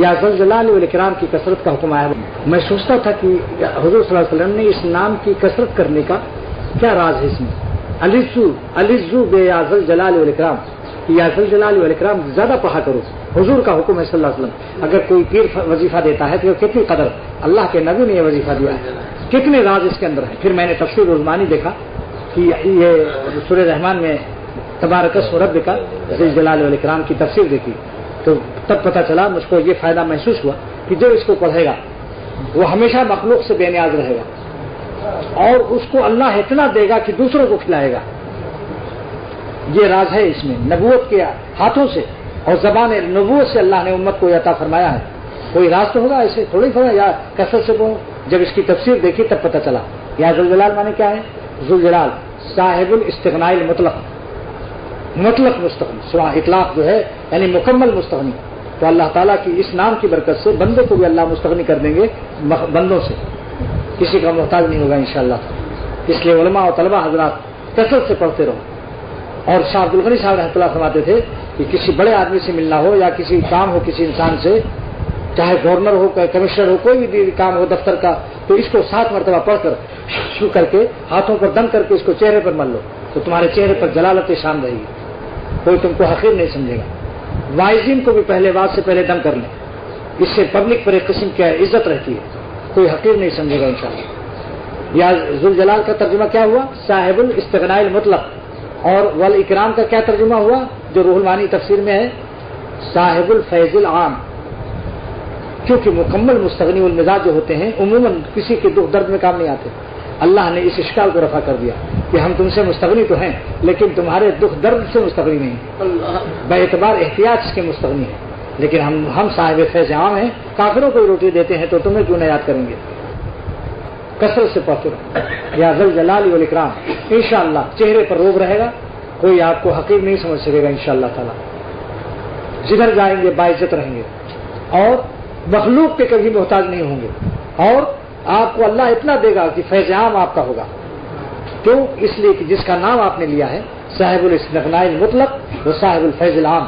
یا ذل جلال والاکرام کی کثرت کا حکم آیا. میں سوچتا تھا کہ حضور صلی اللہ علیہ وسلم نے اس نام کی کثرت کرنے کا کیا راز ہے اس میں. العزو بے یا ذل جلال والاکرام، یا ذل جلال والاکرام زیادہ پڑھا کرو. حضور کا حکم ہے صلی اللہ علیہ وسلم. اگر کوئی پیر وظیفہ دیتا ہے تو کتنی قدر، اللہ کے نبی نے یہ وظیفہ دیا ہے، کتنے راز اس کے اندر ہیں. پھر میں نے تفسیر عثمانی دیکھا کہ یہ سورہ رحمان میں تبارک اسم ربک ذی جلال والاکرام کی تفسیر دیکھی تو تب پتہ چلا مجھ کو یہ فائدہ محسوس ہوا کہ جو اس کو پڑھے گا وہ ہمیشہ مخلوق سے بے نیاز رہے گا اور اس کو اللہ اتنا دے گا کہ دوسروں کو کھلائے گا. یہ راز ہے اس میں نبوت کے ہاتھوں سے اور زبان نبوت سے اللہ نے امت کو عطا فرمایا ہے. کوئی راز تو ہوگا ایسے تھوڑی تھوڑا یا کثرت سے بولو. جب اس کی تفسیر دیکھی تب پتہ چلا. یا ذوالجلال معنی کیا ہے؟ ذوالجلال صاحب الاستغناء المطلق، مطلق مستغنی، سوا اطلاق جو ہے یعنی مکمل مستغنی. تو اللہ تعالیٰ کی اس نام کی برکت سے بندے کو بھی اللہ مستغنی کر دیں گے بندوں سے، کسی کا محتاج نہیں ہوگا انشاءاللہ. اس لیے علماء اور طلبہ حضرات کثرت سے پڑھتے رہو. اور شاہ عبد الغنی صاحب رحمۃ اللہ فرماتے تھے کہ کسی بڑے آدمی سے ملنا ہو یا کسی کام ہو کسی انسان سے، چاہے گورنر ہو کمشنر ہو کوئی بھی کام ہو دفتر کا، تو اس کو 7 مرتبہ پڑھ کر شروع کر کے ہاتھوں پر دم کر کے اس کو چہرے پر مل لو تو تمہارے چہرے پر جلالت شان رہے گی، کوئی تم کو حقیر نہیں سمجھے گا. وائزین کو بھی پہلے بات سے پہلے دم کر لیں، اس سے پبلک پر ایک قسم کی عزت رہتی ہے، کوئی حقیر نہیں سمجھے گا انشاءاللہ. یا ذوالجلال کا ترجمہ کیا ہوا؟ صاحب الاستغناء المطلق. اور والاکرام کا کیا ترجمہ ہوا جو روح المعانی تفسیر میں ہے؟ صاحب الفیض العام. کیونکہ مکمل مستغنی والمزاج جو ہوتے ہیں عموماً کسی کے دکھ درد میں کام نہیں آتے. اللہ نے اس اشکال کو رفع کر دیا کہ ہم تم سے مستغنی تو ہیں لیکن تمہارے دکھ درد سے مستغنی نہیں، بے اعتبار احتیاط کے مستغنی ہیں. لیکن ہم صاحب فیض عام ہیں، کافروں کو روٹی دیتے ہیں تو تمہیں کیوں نہ یاد کریں گے. کثرت سے پڑھتے رہو یا ذل جلال والاکرام. انشاءاللہ چہرے پر روب رہے گا، کوئی آپ کو حقیر نہیں سمجھ سکے گا انشاءاللہ تعالی. جدھر جائیں گے باعزت رہیں گے اور مخلوق کے کبھی محتاج نہیں ہوں گے. اور آپ کو اللہ اتنا دے گا کہ فیض عام آپ کا ہوگا. کیوں؟ اس لیے کہ جس کا نام آپ نے لیا ہے صاحب الاستغناء المطلق وہ صاحب الفیض العام.